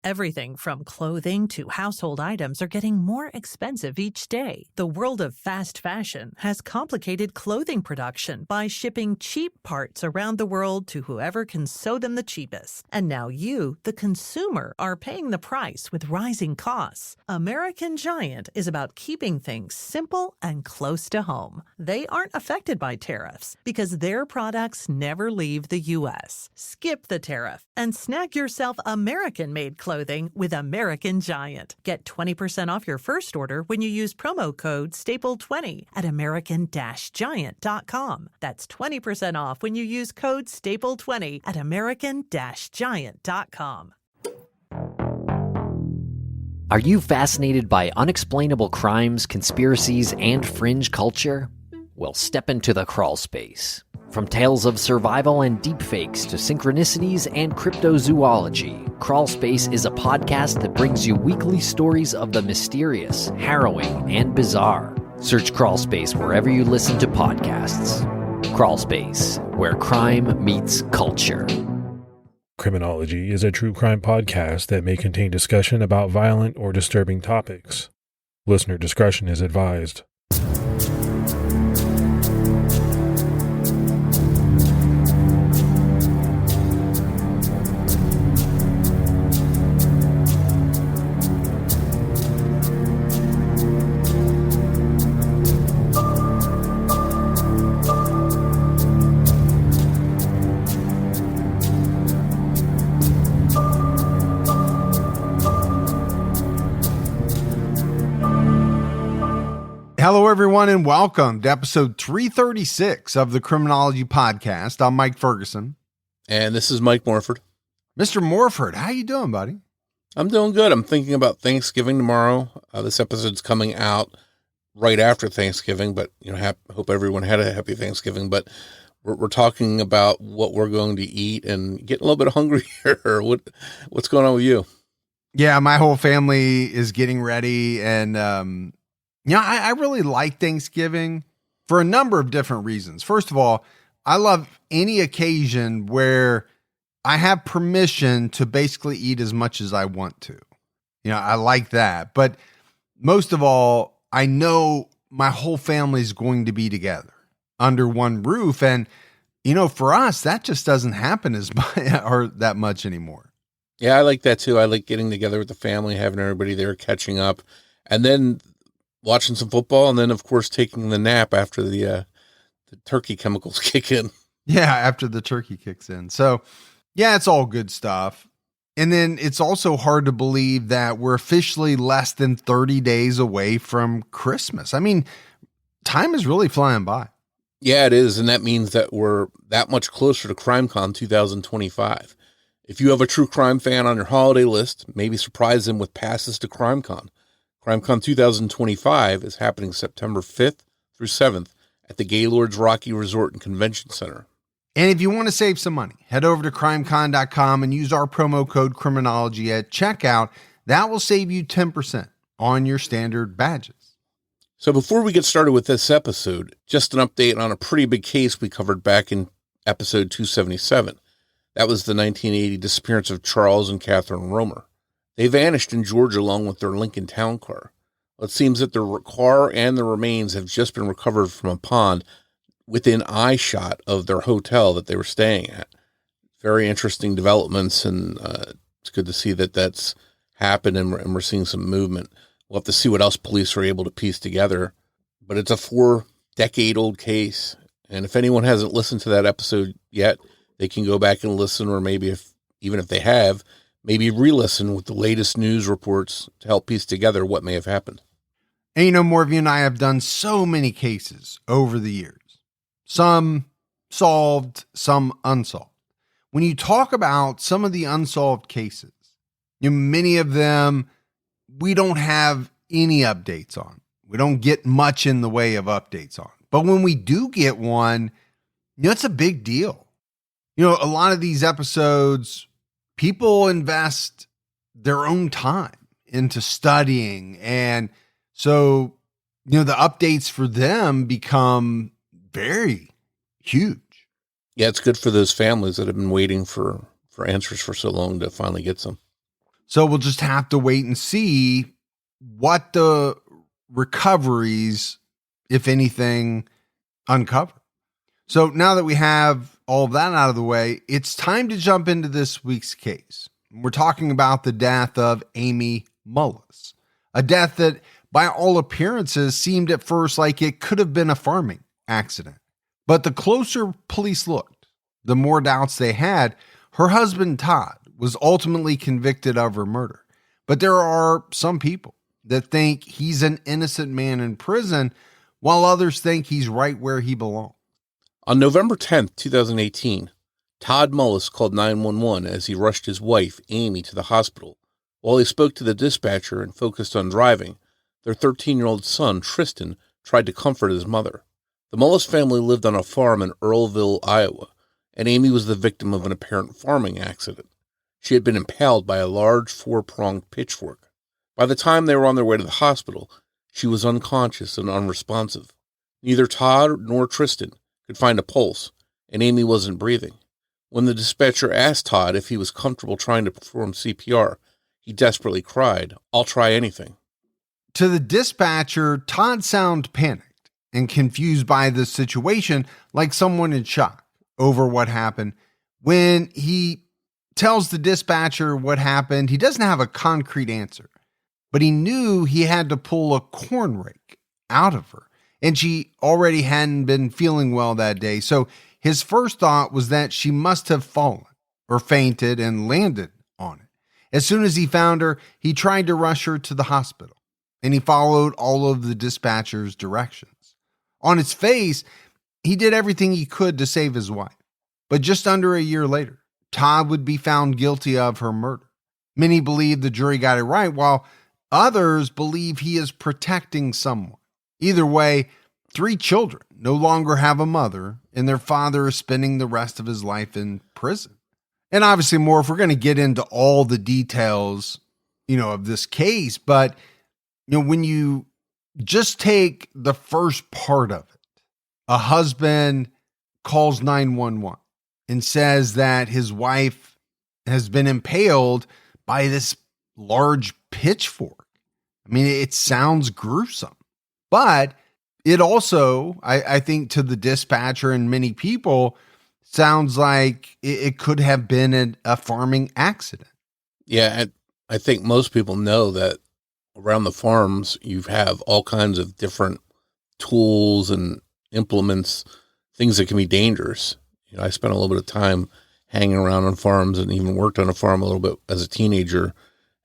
Everything from clothing to household items are getting more expensive each day. The world of fast fashion has complicated clothing production by shipping cheap parts around the world to whoever can sew them the cheapest. And now you, the consumer, are paying the price with rising costs. American Giant is about keeping things simple and close to home. They aren't affected by tariffs because their products never leave the U.S. Skip the tariff and snag yourself American-made clothing with American Giant. Get 20% off your first order when you use promo code STAPLE20 at American-Giant.com. That's 20% off when you use code STAPLE20 at American-Giant.com. Are you fascinated by unexplainable crimes, conspiracies, and fringe culture? Well, step into the crawl space. From tales of survival and deepfakes to synchronicities and cryptozoology, Crawl Space is a podcast that brings you weekly stories of the mysterious, harrowing, and bizarre. Search Crawl Space wherever you listen to podcasts. Crawl Space, where crime meets culture. Criminology is a true crime podcast that may contain discussion about violent or disturbing topics. Listener discretion is advised. Hello, everyone, and welcome to episode 336 of the Criminology podcast. I'm Mike Ferguson. And this is Mike Morford. Mr. Morford, how you doing, buddy? I'm doing good. I'm thinking about Thanksgiving tomorrow. This episode's coming out right after Thanksgiving, but hope everyone had a happy Thanksgiving. But we're talking about what we're going to eat and getting a little bit hungry here. What's going on with you? Yeah, my whole family is getting ready, and I really like Thanksgiving for a number of different reasons. First of all, I love any occasion where I have permission to basically eat as much as I want to. I like that. But most of all, I know my whole family is going to be together under one roof. And, for us, that just doesn't happen as much or that much anymore. Yeah, I like that too. I like getting together with the family, having everybody there, catching up, and then watching some football, and then, of course, taking the nap after the turkey chemicals kick in. Yeah, after the turkey kicks in. So, yeah, it's all good stuff. And then it's also hard to believe that we're officially less than 30 days away from Christmas. I mean, time is really flying by. Yeah, it is, and that means that we're that much closer to CrimeCon 2025. If you have a true crime fan on your holiday list, maybe surprise them with passes to CrimeCon. CrimeCon 2025 is happening September 5th through 7th at the Gaylord's Rocky Resort and Convention Center. And if you want to save some money, head over to crimecon.com and use our promo code Criminology at checkout. That will save you 10% on your standard badges. So before we get started with this episode, just an update on a pretty big case we covered back in episode 277. That was the 1980 disappearance of Charles and Catherine Romer. They vanished in Georgia along with their Lincoln Town Car. Well, it seems that their car and the remains have just been recovered from a pond within eyeshot of their hotel that they were staying at. Very interesting developments, and it's good to see that that's happened, and we're seeing some movement. We'll have to see what else police are able to piece together. But it's a 4-decade-old case, and if anyone hasn't listened to that episode yet, they can go back and listen, or maybe even if they have, maybe re-listen with the latest news reports to help piece together what may have happened. And Morvie and I have done so many cases over the years. Some solved, some unsolved. When you talk about some of the unsolved cases, many of them we don't have any updates on. We don't get much in the way of updates on. But when we do get one, it's a big deal. A lot of these episodes, people invest their own time into studying. And so, the updates for them become very huge. Yeah, it's good for those families that have been waiting for answers for so long to finally get some. So we'll just have to wait and see what the recoveries, if anything, uncover. So now that we have all of that out of the way, it's time to jump into this week's case. We're talking about the death of Amy Mullis, a death that by all appearances seemed at first like it could have been a farming accident. But the closer police looked, the more doubts they had. Her husband, Todd, was ultimately convicted of her murder. But there are some people that think he's an innocent man in prison, while others think he's right where he belongs. On November 10th, 2018, Todd Mullis called 911 as he rushed his wife, Amy, to the hospital. While he spoke to the dispatcher and focused on driving, their 13-year-old son, Tristan, tried to comfort his mother. The Mullis family lived on a farm in Earlville, Iowa, and Amy was the victim of an apparent farming accident. She had been impaled by a large 4-pronged pitchfork. By the time they were on their way to the hospital, she was unconscious and unresponsive. Neither Todd nor Tristan could find a pulse, and Amy wasn't breathing. When the dispatcher asked Todd if he was comfortable trying to perform CPR, he desperately cried, "I'll try anything." To the dispatcher, Todd sounded panicked and confused by the situation, like someone in shock over what happened. When he tells the dispatcher what happened, he doesn't have a concrete answer, but he knew he had to pull a corn rake out of her, and she already hadn't been feeling well that day. So his first thought was that she must have fallen or fainted and landed on it. As soon as he found her, he tried to rush her to the hospital, and he followed all of the dispatcher's directions. On its face, he did everything he could to save his wife. But just under a year later, Todd would be found guilty of her murder. Many believe the jury got it right, while others believe he is protecting someone. Either way, 3 children no longer have a mother, and their father is spending the rest of his life in prison. And obviously more if we're going to get into all the details, of this case, but when you just take the first part of it, a husband calls 911 and says that his wife has been impaled by this large pitchfork. I mean, it sounds gruesome, but it also, I think to the dispatcher and many people, sounds like it could have been a farming accident. Yeah, I think most people know that around the farms, you have all kinds of different tools and implements, things that can be dangerous. I spent a little bit of time hanging around on farms and even worked on a farm a little bit as a teenager.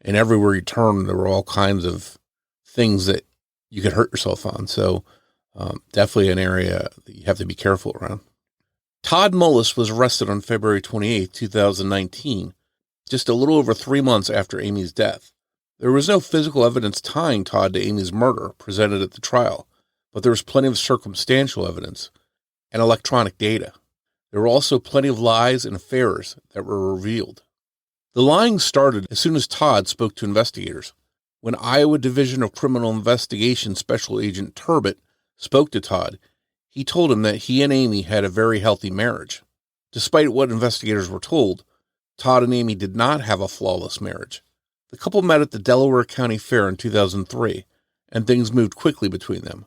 And everywhere you turn, there were all kinds of things that you could hurt yourself on. So definitely an area that you have to be careful around. Todd Mullis was arrested on February 28, 2019, just a little over 3 months after Amy's death. There was no physical evidence tying Todd to Amy's murder presented at the trial, but there was plenty of circumstantial evidence and electronic data. There were also plenty of lies and affairs that were revealed. The lying started as soon as Todd spoke to investigators. When Iowa Division of Criminal Investigation Special Agent Turbot spoke to Todd, he told him that he and Amy had a very healthy marriage. Despite what investigators were told, Todd and Amy did not have a flawless marriage. The couple met at the Delaware County Fair in 2003, and things moved quickly between them.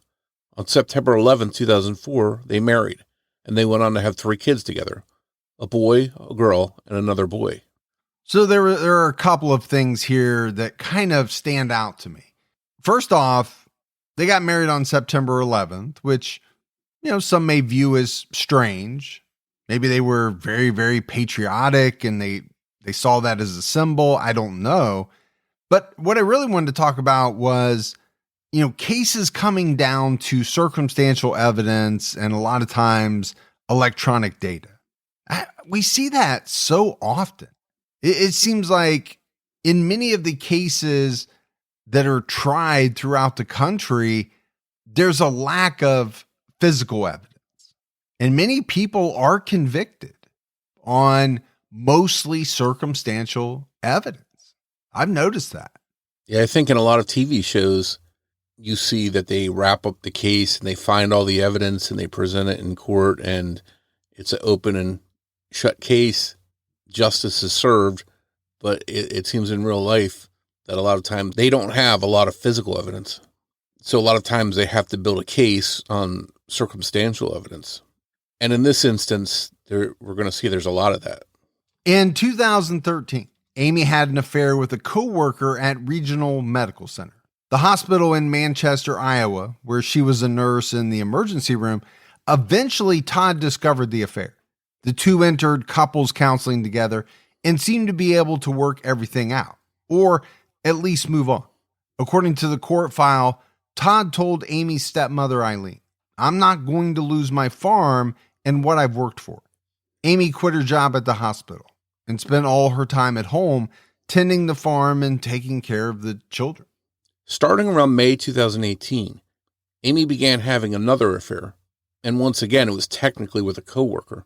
On September 11, 2004, they married, and they went on to have 3 kids together, a boy, a girl, and another boy. So there are a couple of things here that kind of stand out to me. First off, they got married on September 11th, which, some may view as strange. Maybe they were very, very patriotic and they saw that as a symbol. I don't know. But what I really wanted to talk about was, cases coming down to circumstantial evidence and a lot of times electronic data. We see that so often. It seems like in many of the cases that are tried throughout the country, there's a lack of physical evidence. And many people are convicted on mostly circumstantial evidence. I've noticed that. Yeah, I think in a lot of TV shows, you see that they wrap up the case and they find all the evidence and they present it in court and it's an open and shut case. Justice is served but it seems in real life that a lot of times they don't have a lot of physical evidence. So a lot of times they have to build a case on circumstantial evidence. And in this instance, we're going to see there's a lot of that. In 2013, Amy had an affair with a coworker at Regional Medical Center, the hospital in Manchester, Iowa, where she was a nurse in the emergency room. Eventually, Todd discovered the affair. The two entered couples counseling together and seemed to be able to work everything out, or at least move on. According to the court file, Todd told Amy's stepmother, Eileen, "I'm not going to lose my farm and what I've worked for." Amy quit her job at the hospital and spent all her time at home tending the farm and taking care of the children. Starting around May 2018, Amy began having another affair, and once again it was technically with a coworker.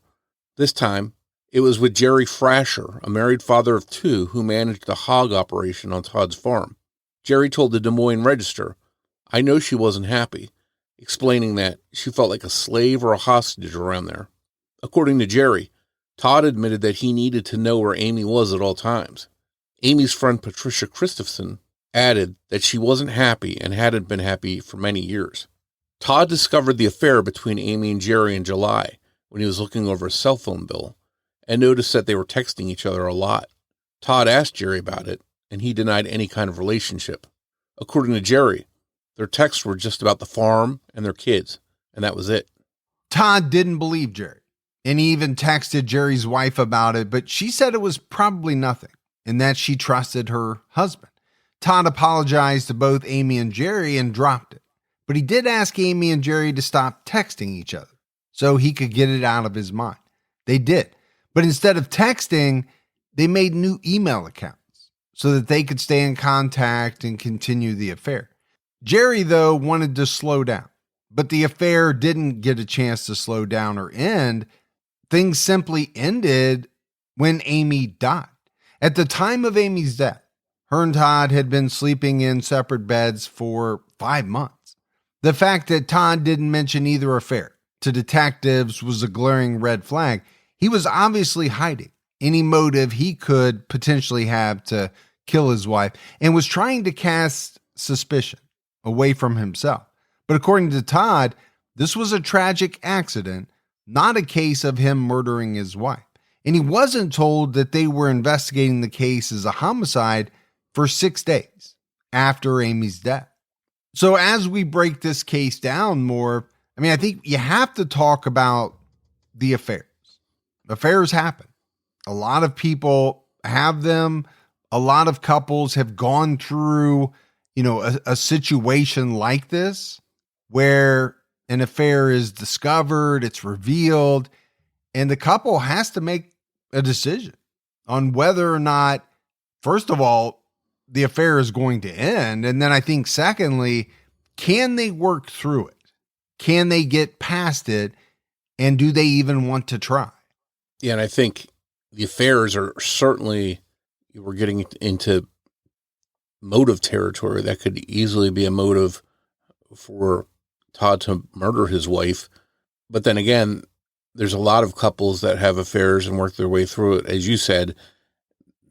This time, it was with Jerry Frasher, a married father of two who managed a hog operation on Todd's farm. Jerry told the Des Moines Register, "I know she wasn't happy," explaining that she felt like a slave or a hostage around there. According to Jerry, Todd admitted that he needed to know where Amy was at all times. Amy's friend Patricia Christopherson added that she wasn't happy and hadn't been happy for many years. Todd discovered the affair between Amy and Jerry in July when he was looking over a cell phone bill and noticed that they were texting each other a lot. Todd asked Jerry about it, and he denied any kind of relationship. According to Jerry, their texts were just about the farm and their kids, and that was it. Todd didn't believe Jerry, and he even texted Jerry's wife about it, but she said it was probably nothing and that she trusted her husband. Todd apologized to both Amy and Jerry and dropped it, but he did ask Amy and Jerry to stop texting each other so he could get it out of his mind. They did, but instead of texting, they made new email accounts so that they could stay in contact and continue the affair. Jerry, though, wanted to slow down, but the affair didn't get a chance to slow down or end. Things simply ended when Amy died. At the time of Amy's death, her and Todd had been sleeping in separate beds for 5 months. The fact that Todd didn't mention either affair to detectives was a glaring red flag. He was obviously hiding any motive he could potentially have to kill his wife and was trying to cast suspicion away from himself. But according to Todd, this was a tragic accident, not a case of him murdering his wife. And he wasn't told that they were investigating the case as a homicide for 6 days after Amy's death. So as we break this case down more, I think you have to talk about the affairs. Affairs happen. A lot of people have them. A lot of couples have gone through, a situation like this where an affair is discovered, it's revealed, and the couple has to make a decision on whether or not, first of all, the affair is going to end. And then I think secondly, can they work through it? Can they get past it? And do they even want to try? Yeah, and I think the affairs are certainly, we're getting into motive territory. That could easily be a motive for Todd to murder his wife. But then again, there's a lot of couples that have affairs and work their way through it. As you said,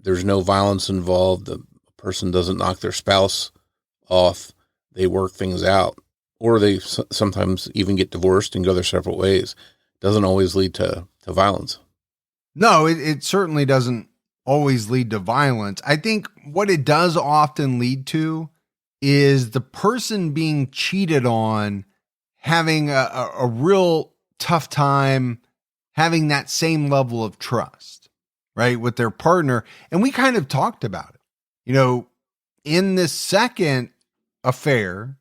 there's no violence involved. The person doesn't knock their spouse off. They work things out. Or they sometimes even get divorced and go their separate ways. Doesn't always lead to violence. No, it certainly doesn't always lead to violence. I think what it does often lead to is the person being cheated on having a real tough time having that same level of trust, right, with their partner. And we kind of talked about it, in this second affair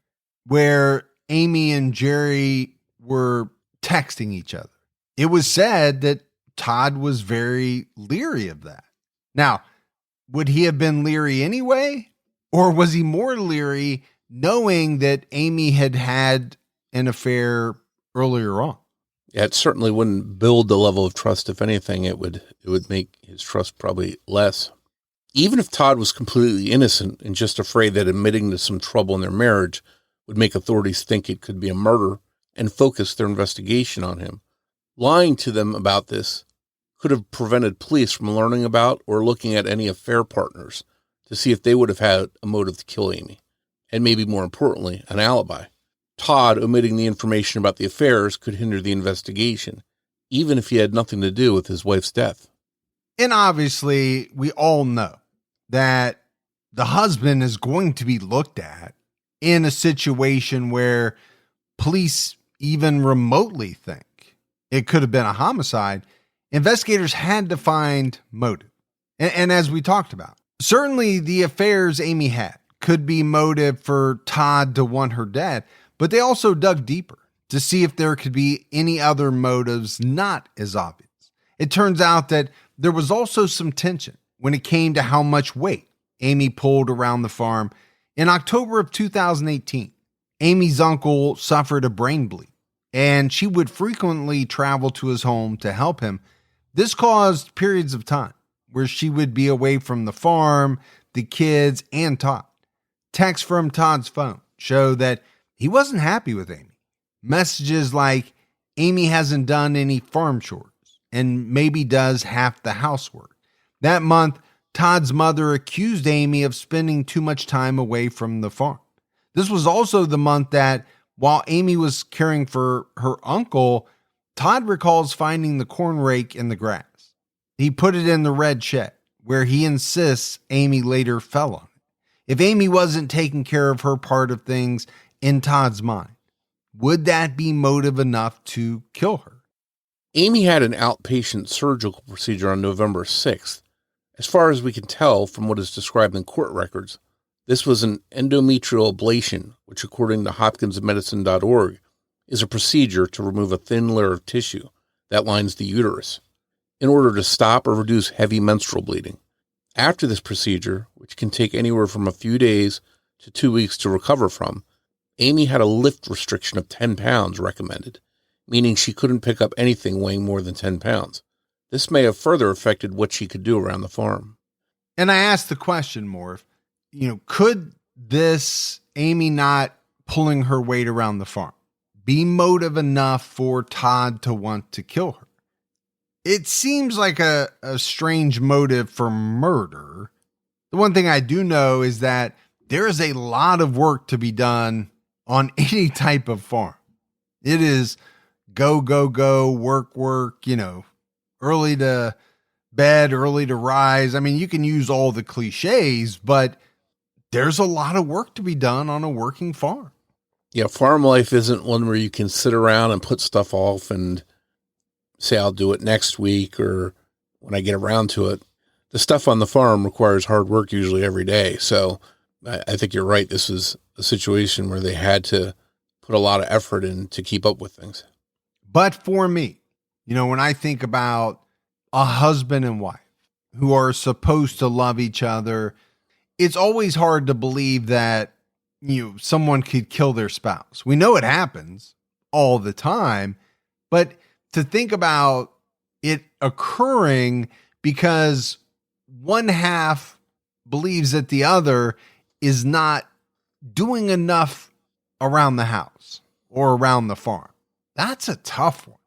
where Amy and Jerry were texting each other. It was said that Todd was very leery of that. Now, would he have been leery anyway? Or was he more leery knowing that Amy had had an affair earlier on? Yeah, it certainly wouldn't build the level of trust. If anything, it would make his trust probably less. Even if Todd was completely innocent and just afraid that admitting to some trouble in their marriage would make authorities think it could be a murder and focus their investigation on him, lying to them about this could have prevented police from learning about or looking at any affair partners to see if they would have had a motive to kill Amy, and maybe more importantly, an alibi. Todd omitting the information about the affairs could hinder the investigation, even if he had nothing to do with his wife's death. And obviously, we all know that the husband is going to be looked at in a situation where police even remotely think it could have been a homicide. Investigators had to find motive. And as we talked about, certainly the affairs Amy had could be motive for Todd to want her dead, but they also dug deeper to see if there could be any other motives not as obvious. It turns out that there was also some tension when it came to how much weight Amy pulled around the farm. In October of 2018, Amy's uncle suffered a brain bleed, and she would frequently travel to his home to help him. This caused periods of time where she would be away from the farm, the kids, and Todd. Texts from Todd's phone show that he wasn't happy with Amy. Messages like, Amy hasn't done any farm chores and maybe does half the housework. That month, Todd's mother accused Amy of spending too much time away from the farm. This was also the month that, while Amy was caring for her uncle, Todd recalls finding the corn rake in the grass. He put it in the red shed, where he insists Amy later fell on it. If Amy wasn't taking care of her part of things in Todd's mind, would that be motive enough to kill her? Amy had an outpatient surgical procedure on November 6th. As far as we can tell from what is described in court records, this was an endometrial ablation, which according to hopkinsmedicine.org is a procedure to remove a thin layer of tissue that lines the uterus in order to stop or reduce heavy menstrual bleeding. After this procedure, which can take anywhere from a few days to 2 weeks to recover from, Amy had a lift restriction of 10 pounds recommended, meaning she couldn't pick up anything weighing more than 10 pounds. This may have further affected what she could do around the farm. And I asked the question, Morf, could this Amy not pulling her weight around the farm be motive enough for Todd to want to kill her? It seems like a strange motive for murder. The one thing I do know is that there is a lot of work to be done on any type of farm. It is go, go, go, work, early to bed, early to rise. I mean, you can use all the cliches, but there's a lot of work to be done on a working farm. Yeah, farm life isn't one where you can sit around and put stuff off and say, I'll do it next week or when I get around to it. The stuff on the farm requires hard work usually every day. So I think you're right. This is a situation where they had to put a lot of effort in to keep up with things. But for me, when I think about a husband and wife who are supposed to love each other, it's always hard to believe that, someone could kill their spouse. We know it happens all the time, but to think about it occurring because one half believes that the other is not doing enough around the house or around the farm, that's a tough one.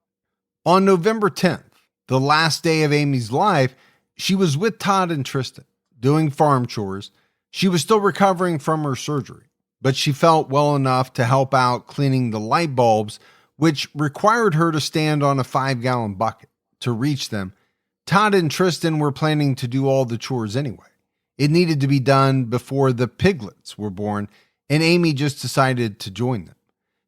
On November 10th, the last day of Amy's life, she was with Todd and Tristan doing farm chores. She was still recovering from her surgery, but she felt well enough to help out cleaning the light bulbs, which required her to stand on a 5-gallon bucket to reach them. Todd and Tristan were planning to do all the chores anyway. It needed to be done before the piglets were born, and Amy just decided to join them.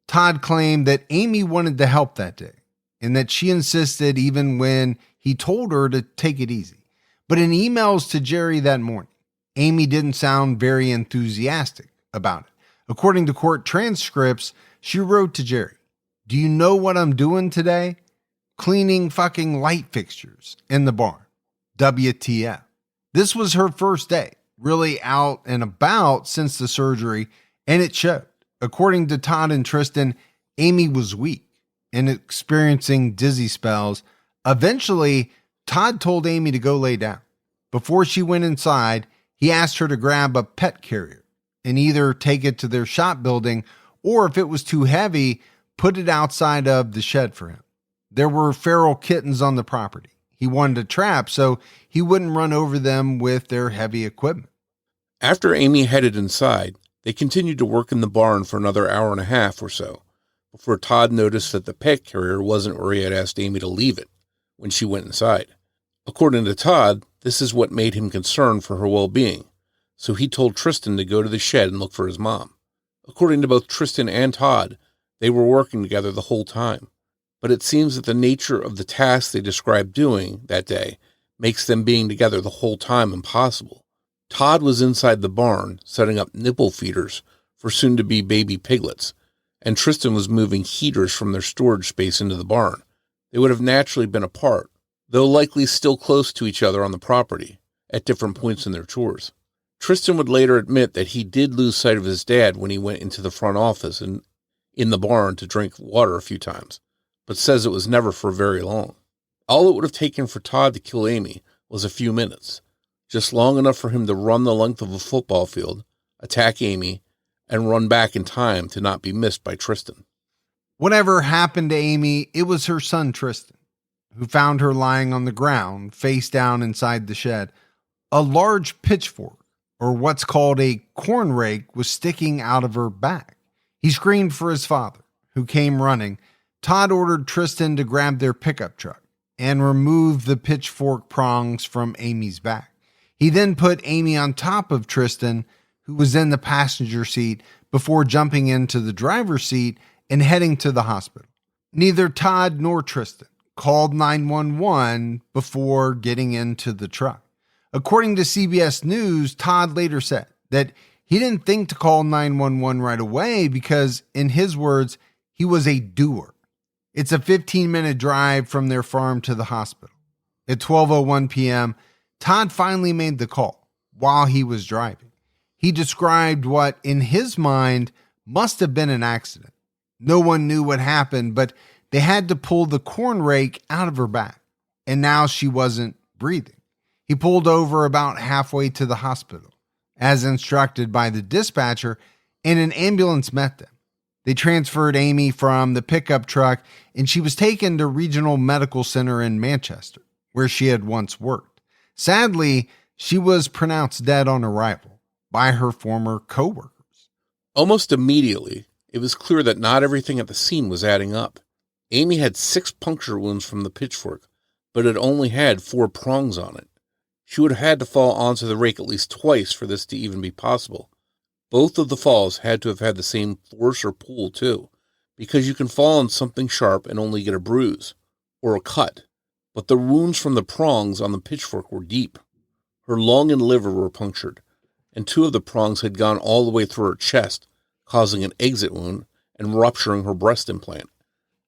Todd claimed that Amy wanted to help that day, and that she insisted even when he told her to take it easy. But in emails to Jerry that morning, Amy didn't sound very enthusiastic about it. According to court transcripts, she wrote to Jerry, "Do you know what I'm doing today? Cleaning fucking light fixtures in the barn. WTF." This was her first day really out and about since the surgery, and it showed. According to Todd and Tristan, Amy was weak and experiencing dizzy spells. Eventually, Todd told Amy to go lay down. Before she went inside, he asked her to grab a pet carrier and either take it to their shop building or, if it was too heavy, put it outside of the shed for him. There were feral kittens on the property. he wanted a trap so he wouldn't run over them with their heavy equipment. After Amy headed inside, they continued to work in the barn for another hour and a half or so, before Todd noticed that the pet carrier wasn't where he had asked Amy to leave it when she went inside. According to Todd, this is what made him concerned for her well-being, so he told Tristan to go to the shed and look for his mom. According to both Tristan and Todd, they were working together the whole time, but it seems that the nature of the task they described doing that day makes them being together the whole time impossible. Todd was inside the barn setting up nipple feeders for soon-to-be baby piglets, and Tristan was moving heaters from their storage space into the barn. They would have naturally been apart, though likely still close to each other on the property, at different points in their chores. Tristan would later admit that he did lose sight of his dad when he went into the front office and in the barn to drink water a few times, but says it was never for very long. All it would have taken for Todd to kill Amy was a few minutes, just long enough for him to run the length of a football field, attack Amy, and run back in time to not be missed by Tristan. Whatever happened to Amy, it was her son Tristan, who found her lying on the ground, face down inside the shed. A large pitchfork, or what's called a corn rake, was sticking out of her back. He screamed for his father, who came running. Todd ordered Tristan to grab their pickup truck and remove the pitchfork prongs from Amy's back. He then put Amy on top of Tristan, who was in the passenger seat, before jumping into the driver's seat and heading to the hospital. Neither Todd nor Tristan called 911 before getting into the truck. According to CBS News, Todd later said that he didn't think to call 911 right away because, in his words, he was a doer. It's a 15-minute drive from their farm to the hospital. At 12:01 p.m., Todd finally made the call while he was driving. He described what, in his mind, must have been an accident. No one knew what happened, but they had to pull the corn rake out of her back, and now she wasn't breathing. He pulled over about halfway to the hospital, as instructed by the dispatcher, and an ambulance met them. They transferred Amy from the pickup truck, and she was taken to Regional Medical Center in Manchester, where she had once worked. Sadly, she was pronounced dead on arrival by her former co-workers. Almost immediately, it was clear that not everything at the scene was adding up. Amy had 6 puncture wounds from the pitchfork, but it only had 4 prongs on it. She would have had to fall onto the rake at least twice for this to even be possible. Both of the falls had to have had the same force or pull too, because you can fall on something sharp and only get a bruise, or a cut, but the wounds from the prongs on the pitchfork were deep. Her lung and liver were punctured, and 2 of the prongs had gone all the way through her chest, causing an exit wound and rupturing her breast implant.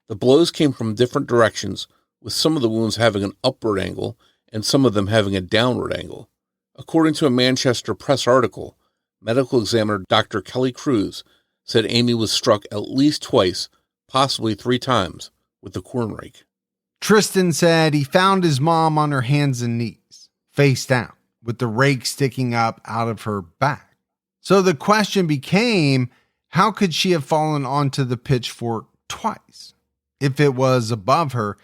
The blows came from different directions, with some of the wounds having an upward angle and some of them having a downward angle. According to a Manchester Press article, medical examiner Dr. Kelly Cruz said Amy was struck at least twice, possibly 3 times, with the corn rake. Tristan said he found his mom on her hands and knees, face down, with the rake sticking up out of her back. So the question became, how could she have fallen onto the pitchfork twice? If it was above her,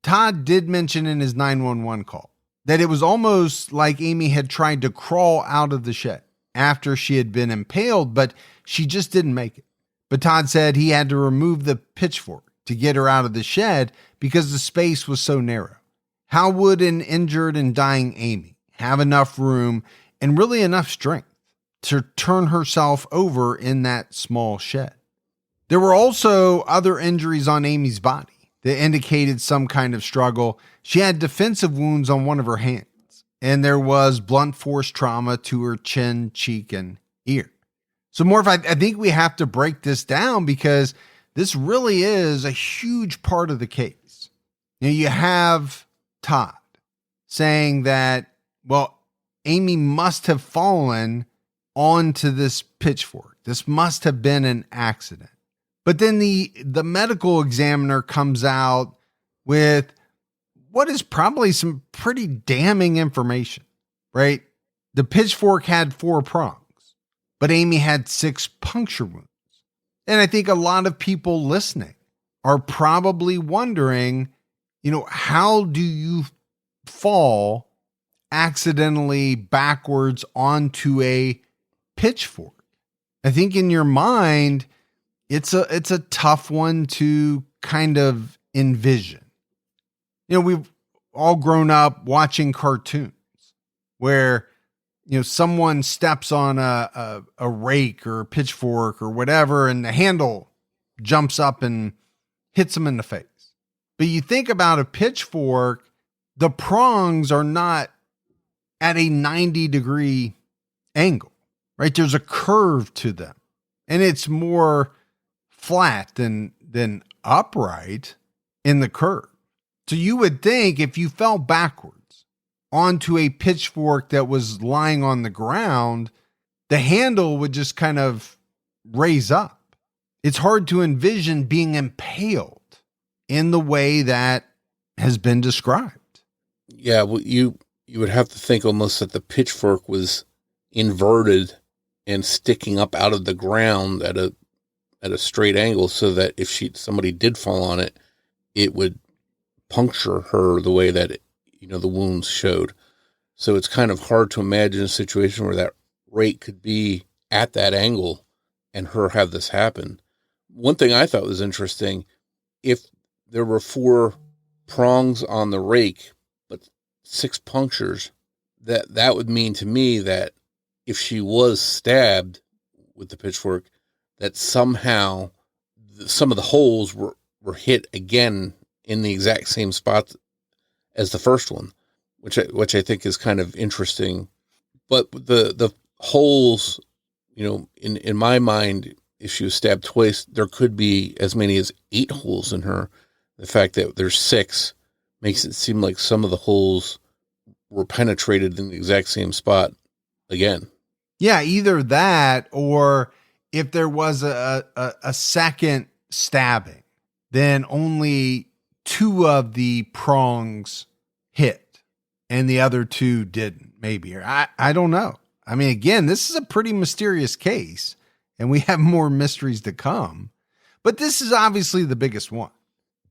Todd did mention in his 911 call that it was almost like Amy had tried to crawl out of the shed after she had been impaled, but she just didn't make it. But Todd said he had to remove the pitchfork to get her out of the shed because the space was so narrow. How would an injured and dying Amy have enough room and really enough strength to turn herself over in that small shed? There were also other injuries on Amy's body that indicated some kind of struggle. She had defensive wounds on one of her hands, and there was blunt force trauma to her chin, cheek, and ear. So Morf, I think we have to break this down because this really is a huge part of the case. You have Todd saying that, well, Amy must have fallen onto this pitchfork. This must have been an accident. But then the medical examiner comes out with what is probably some pretty damning information, right? The pitchfork had 4 prongs, but Amy had 6 puncture wounds. And I think a lot of people listening are probably wondering, how do you fall accidentally backwards onto a pitchfork? I think in your mind, it's a tough one to kind of envision. We've all grown up watching cartoons where, someone steps on a rake or a pitchfork or whatever, and the handle jumps up and hits them in the face. But you think about a pitchfork, the prongs are not at a 90-degree angle, right? There's a curve to them, and it's more flat than upright in the curve. So you would think if you fell backwards onto a pitchfork that was lying on the ground, the handle would just kind of raise up. It's hard to envision being impaled in the way that has been described. Yeah, well, you would have to think almost that the pitchfork was inverted and sticking up out of the ground at a straight angle, so that if somebody did fall on it, it would puncture her the way that the wounds showed. So it's kind of hard to imagine a situation where that rake could be at that angle and her have this happen. One thing I thought was interesting, if there were 4 prongs on the rake, but 6 punctures, that would mean to me that if she was stabbed with the pitchfork, that somehow some of the holes were hit again in the exact same spot as the first one, which I think is kind of interesting. But the holes, in my mind, if she was stabbed twice, there could be as many as 8 holes in her. The fact that there's 6 makes it seem like some of the holes were penetrated in the exact same spot again. Yeah, either that, or if there was a second stabbing, then only 2 of the prongs hit and the other 2 didn't, maybe. Or I don't know. I mean, again, this is a pretty mysterious case, and we have more mysteries to come. But this is obviously the biggest one.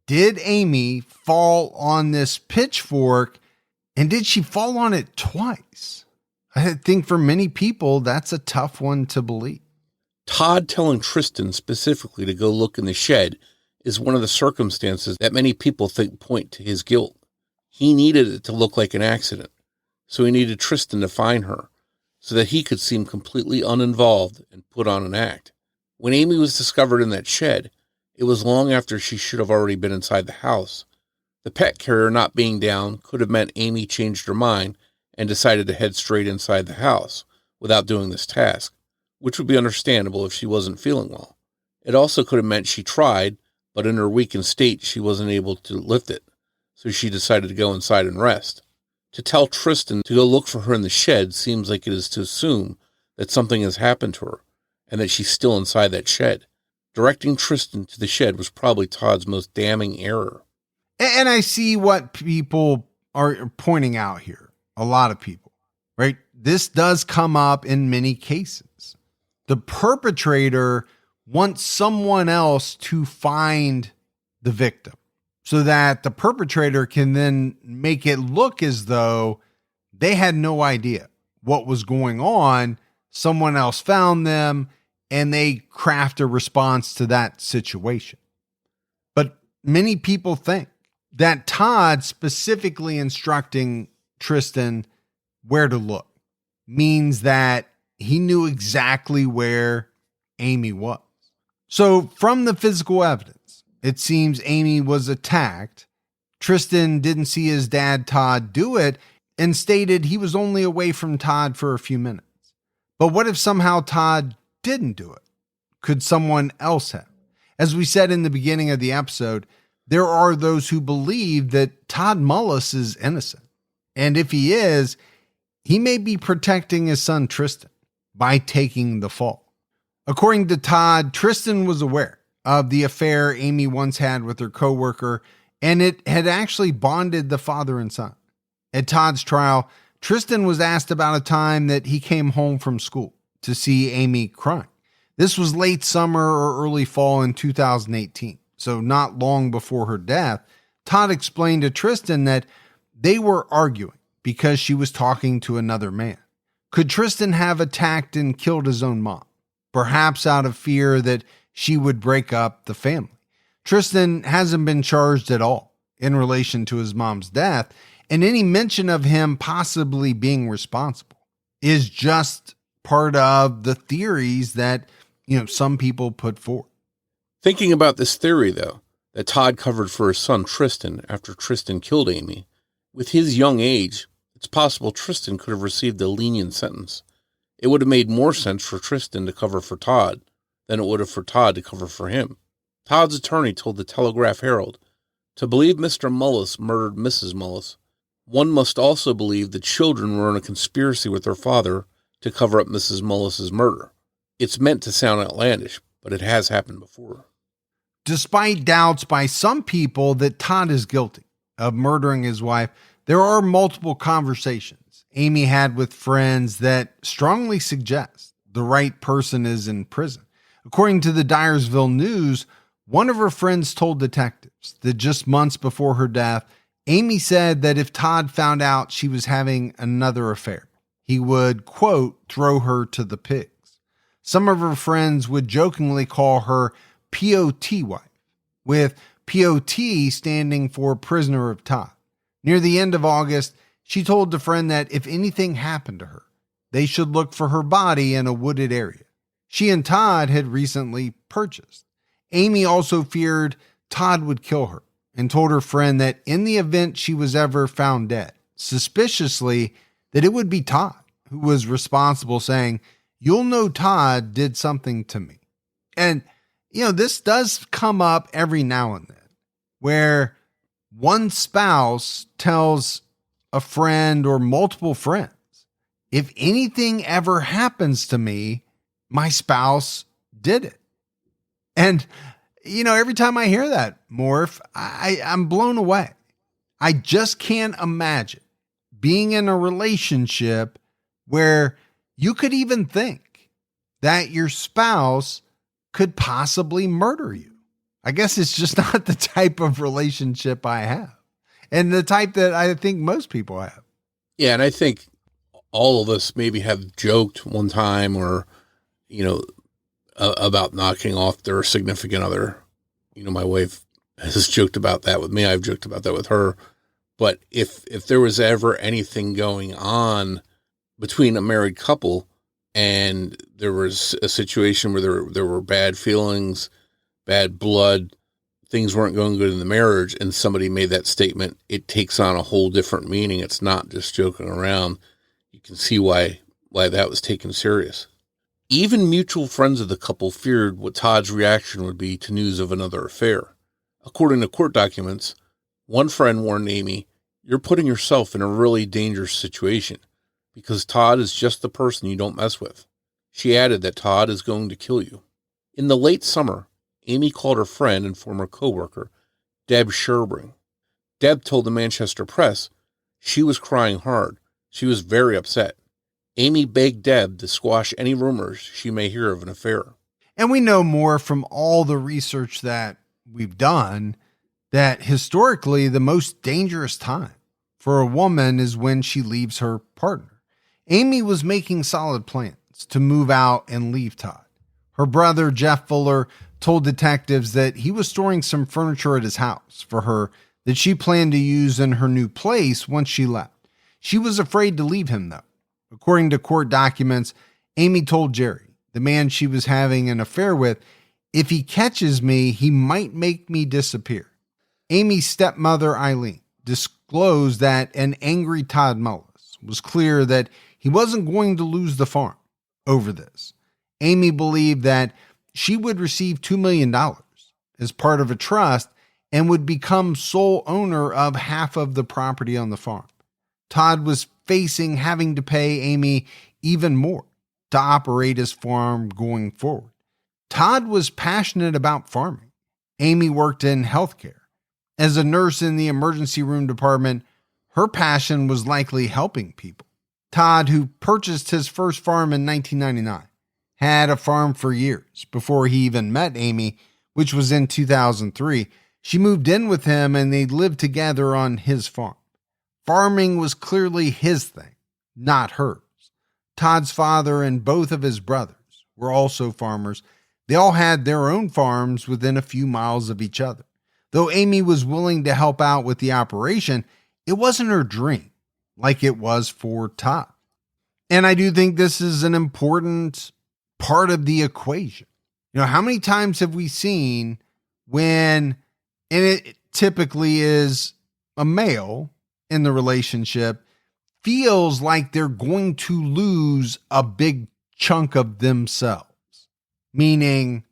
Did Amy fall on this pitchfork, and did she fall on it twice? I think for many people, that's a tough one to believe. Todd telling Tristan specifically to go look in the shed is one of the circumstances that many people think point to his guilt. He needed it to look like an accident, so he needed Tristan to find her so that he could seem completely uninvolved and put on an act. When Amy was discovered in that shed, it was long after she should have already been inside the house. The pet carrier not being down could have meant Amy changed her mind and decided to head straight inside the house without doing this task, which would be understandable if she wasn't feeling well. It also could have meant she tried, but in her weakened state, she wasn't able to lift it, so she decided to go inside and rest. To tell Tristan to go look for her in the shed seems like it is to assume that something has happened to her and that she's still inside that shed. Directing Tristan to the shed was probably Todd's most damning error. And I see what people are pointing out here. A lot of people, right? This does come up in many cases. The perpetrator wants someone else to find the victim so that the perpetrator can then make it look as though they had no idea what was going on. Someone else found them and they craft a response to that situation. But many people think that Todd specifically instructing Tristan where to look means that he knew exactly where Amy was. So from the physical evidence, it seems Amy was attacked. Tristan didn't see his dad, Todd, do it and stated he was only away from Todd for a few minutes. But what if somehow Todd didn't do it? Could someone else have? As we said in the beginning of the episode, there are those who believe that Todd Mullis is innocent. And if he is, he may be protecting his son Tristan by taking the fall. According to Todd, Tristan was aware of the affair Amy once had with her coworker, and it had actually bonded the father and son. At Todd's trial, Tristan was asked about a time that he came home from school to see Amy crying. This was late summer or early fall in 2018, so not long before her death. Todd explained to Tristan that They were arguing because she was talking to another man. Could Tristan have attacked and killed his own mom? Perhaps out of fear that she would break up the family. Tristan hasn't been charged at all in relation to his mom's death, and any mention of him possibly being responsible is just part of the theories that, some people put forward. Thinking about this theory, though, that Todd covered for his son Tristan after Tristan killed Amy, with his young age, it's possible Tristan could have received a lenient sentence. It would have made more sense for Tristan to cover for Todd than it would have for Todd to cover for him. Todd's attorney told the Telegraph-Herald, to believe Mr. Mullis murdered Mrs. Mullis, one must also believe the children were in a conspiracy with their father to cover up Mrs. Mullis's murder. It's meant to sound outlandish, but it has happened before. Despite doubts by some people that Todd is guilty of murdering his wife, there are multiple conversations Amy had with friends that strongly suggest the right person is in prison. According to the Dyersville News, one of her friends told detectives that just months before her death, Amy said that if Todd found out she was having another affair, he would, quote, throw her to the pigs. Some of her friends would jokingly call her POT wife, with POT standing for prisoner of Todd. Near the end of August, she told the friend that if anything happened to her, they should look for her body in a wooded area she and Todd had recently purchased. Amy also feared Todd would kill her and told her friend that in the event she was ever found dead, suspiciously, that it would be Todd who was responsible, saying, "You'll know Todd did something to me." And, this does come up every now and then, where one spouse tells a friend or multiple friends, if anything ever happens to me, my spouse did it. And, every time I hear that, Morf, I'm blown away. I just can't imagine being in a relationship where you could even think that your spouse could possibly murder you. I guess it's just not the type of relationship I have, and the type that I think most people have. Yeah, and I think all of us maybe have joked one time or, about knocking off their significant other. My wife has joked about that with me. I've joked about that with her. But if there was ever anything going on between a married couple and there was a situation where there were bad feelings, bad blood, things weren't going good in the marriage, and somebody made that statement, it takes on a whole different meaning. It's not just joking around. You can see why that was taken serious. Even mutual friends of the couple feared what Todd's reaction would be to news of another affair. According to court documents, one friend warned Amy, "You're putting yourself in a really dangerous situation because Todd is just the person you don't mess with." She added that Todd is going to kill you. In the late summer, Amy called her friend and former coworker, Deb Sherbring. Deb told the Manchester Press she was crying hard. She was very upset. Amy begged Deb to squash any rumors she may hear of an affair. And we know more from all the research that we've done that historically the most dangerous time for a woman is when she leaves her partner. Amy was making solid plans to move out and leave Todd. Her brother, Jeff Fuller, told detectives that he was storing some furniture at his house for her that she planned to use in her new place once she left. She was afraid to leave him, though. According to court documents, Amy told Jerry, the man she was having an affair with, "If he catches me, he might make me disappear." Amy's stepmother, Eileen, disclosed that an angry Todd Mullis was clear that he wasn't going to lose the farm over this. Amy believed that she would receive $2 million as part of a trust and would become sole owner of half of the property on the farm. Todd was facing having to pay Amy even more to operate his farm going forward. Todd was passionate about farming. Amy worked in healthcare. As a nurse in the emergency room department, her passion was likely helping people. Todd, who purchased his first farm in 1999, had a farm for years before he even met Amy, which was in 2003. She moved in with him and they lived together on his farm. farming was clearly his thing, not hers. Todd's father and both of his brothers were also farmers. They all had their own farms within a few miles of each other. Though Amy was willing to help out with the operation, it wasn't her dream like it was for Todd. And I do think this is an important part of the equation. You know, how many times have we seen when, and it typically is a male in the relationship, feels like they're going to lose a big chunk of themselves, meaning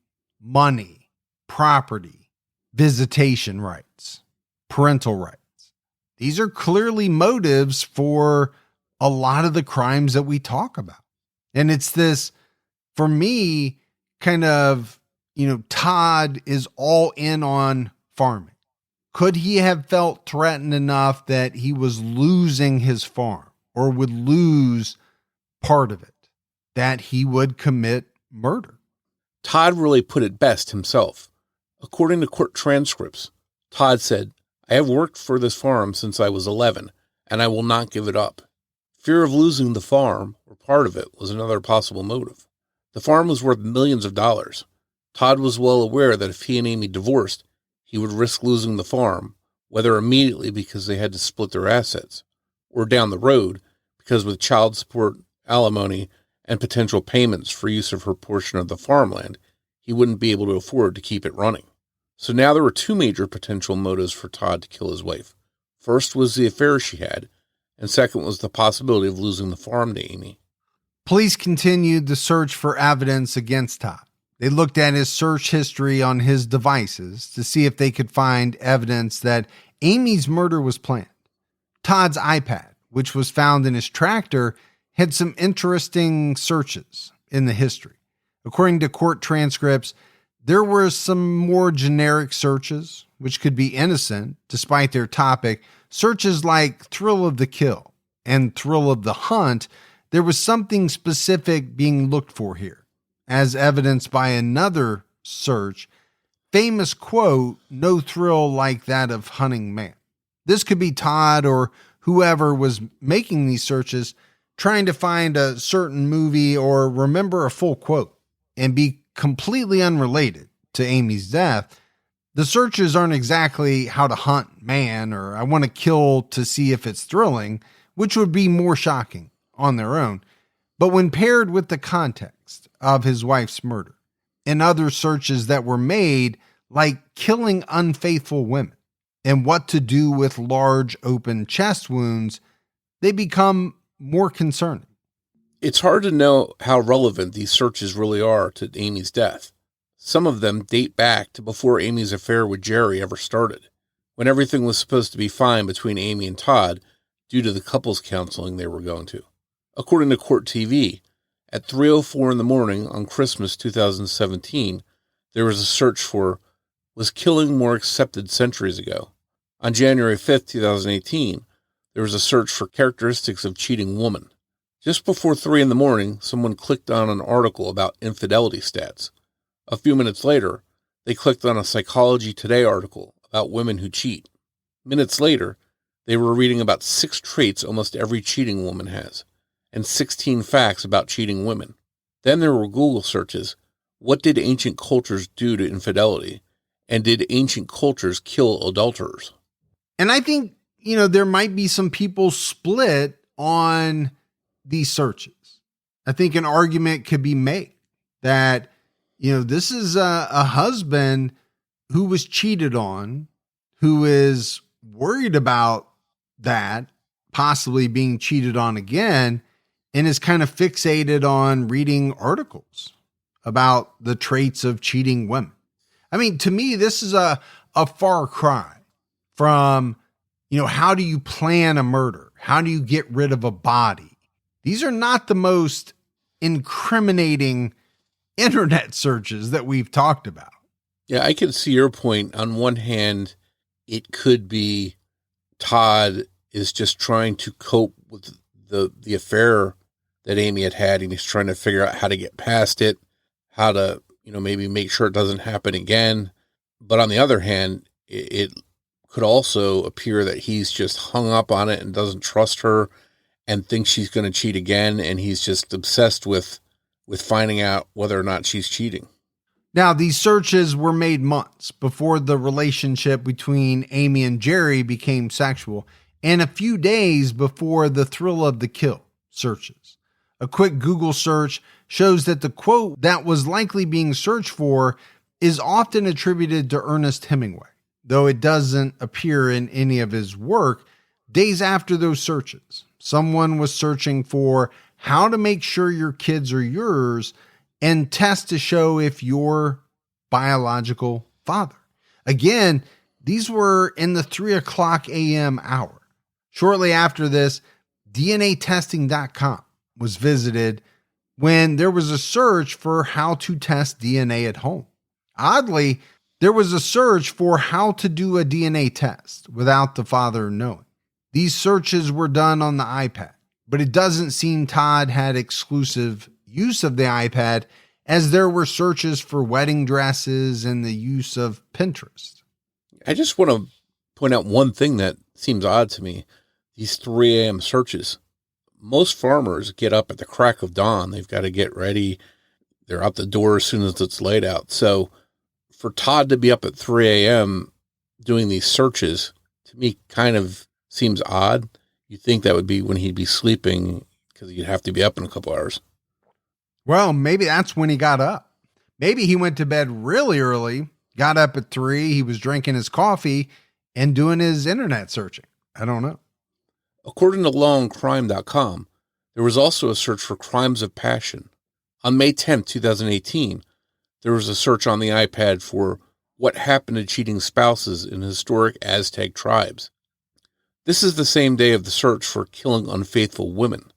money, property, visitation rights, parental rights. These are clearly motives for a lot of the crimes that we talk about. And it's this, for me, kind of, Todd is all in on farming. Could he have felt threatened enough that he was losing his farm or would lose part of it, that he would commit murder? Todd really put it best himself. According to court transcripts, Todd said, "I have worked for this farm since I was 11, and I will not give it up." Fear of losing the farm, or part of it, was another possible motive. The farm was worth millions of dollars. Todd was well aware that if he and Amy divorced, he would risk losing the farm, whether immediately because they had to split their assets, or down the road because with child support, alimony, and potential payments for use of her portion of the farmland, he wouldn't be able to afford to keep it running. So now there were two major potential motives for Todd to kill his wife. First was the affair she had, and second was the possibility of losing the farm to Amy. Police continued the search for evidence against Todd. They looked at his search history on his devices to see if they could find evidence that Amy's murder was planned. Todd's iPad, which was found in his tractor, had some interesting searches in the history. According to court transcripts, there were some more generic searches, which could be innocent despite their topic. Searches like thrill of the kill and thrill of the hunt, there was something specific being looked for here, as evidenced by another search, famous quote, "No thrill like that of hunting man." This could be Todd or whoever was making these searches trying to find a certain movie or remember a full quote and be completely unrelated to Amy's death. The searches aren't exactly how to hunt man or I want to kill to see if it's thrilling, which would be more shocking on their own. But when paired with the context of his wife's murder and other searches that were made, like killing unfaithful women and what to do with large open chest wounds, they become more concerning. It's hard to know how relevant these searches really are to Amy's death. Some of them date back to before Amy's affair with Jerry ever started, when everything was supposed to be fine between Amy and Todd due to the couples counseling they were going to. According to Court TV, at 3:04 in the morning on Christmas 2017, there was a search for, "Was killing more accepted centuries ago?" On January 5th, 2018, there was a search for characteristics of cheating woman. Just before 3 in the morning, someone clicked on an article about infidelity stats. A few minutes later, they clicked on a Psychology Today article about women who cheat. Minutes later, they were reading about 6 traits almost every cheating woman has, and 16 facts about cheating women. Then there were Google searches. What did ancient cultures do to infidelity? And did ancient cultures kill adulterers? And I think, there might be some people split on these searches. I think an argument could be made that, this is a husband who was cheated on, who is worried about that, possibly being cheated on again, and is kind of fixated on reading articles about the traits of cheating women. I mean, to me, this is a far cry from, how do you plan a murder? How do you get rid of a body? These are not the most incriminating internet searches that we've talked about. Yeah, I can see your point. On one hand, it could be Todd is just trying to cope with the affair that Amy had, and he's trying to figure out how to get past it, how to, maybe make sure it doesn't happen again. But on the other hand, it could also appear that he's just hung up on it and doesn't trust her and thinks she's going to cheat again. And he's just obsessed with finding out whether or not she's cheating. Now, these searches were made months before the relationship between Amy and Jerry became sexual, and a few days before the thrill of the kill searches. A quick Google search shows that the quote that was likely being searched for is often attributed to Ernest Hemingway, though it doesn't appear in any of his work. Days after those searches, someone was searching for how to make sure your kids are yours and test to show if you're biological father. Again, these were in the 3:00 a.m. hour. Shortly after this, DNAtesting.com was visited when there was a search for how to test DNA at home. Oddly, there was a search for how to do a DNA test without the father knowing. These searches were done on the iPad, but it doesn't seem Todd had exclusive use of the iPad, as there were searches for wedding dresses and the use of Pinterest. I just want to point out one thing that seems odd to me. These 3 a.m. searches. Most farmers get up at the crack of dawn. They've got to get ready. They're out the door as soon as it's laid out. So for Todd to be up at 3 a.m. doing these searches, to me, kind of seems odd. You'd think that would be when he'd be sleeping, because he'd have to be up in a couple hours. Well, maybe that's when he got up. Maybe he went to bed really early, got up at 3, he was drinking his coffee and doing his internet searching. I don't know. According to lawandcrime.com, there was also a search for crimes of passion. On May 10, 2018, there was a search on the iPad for what happened to cheating spouses in historic Aztec tribes. This is the same day of the search for killing unfaithful women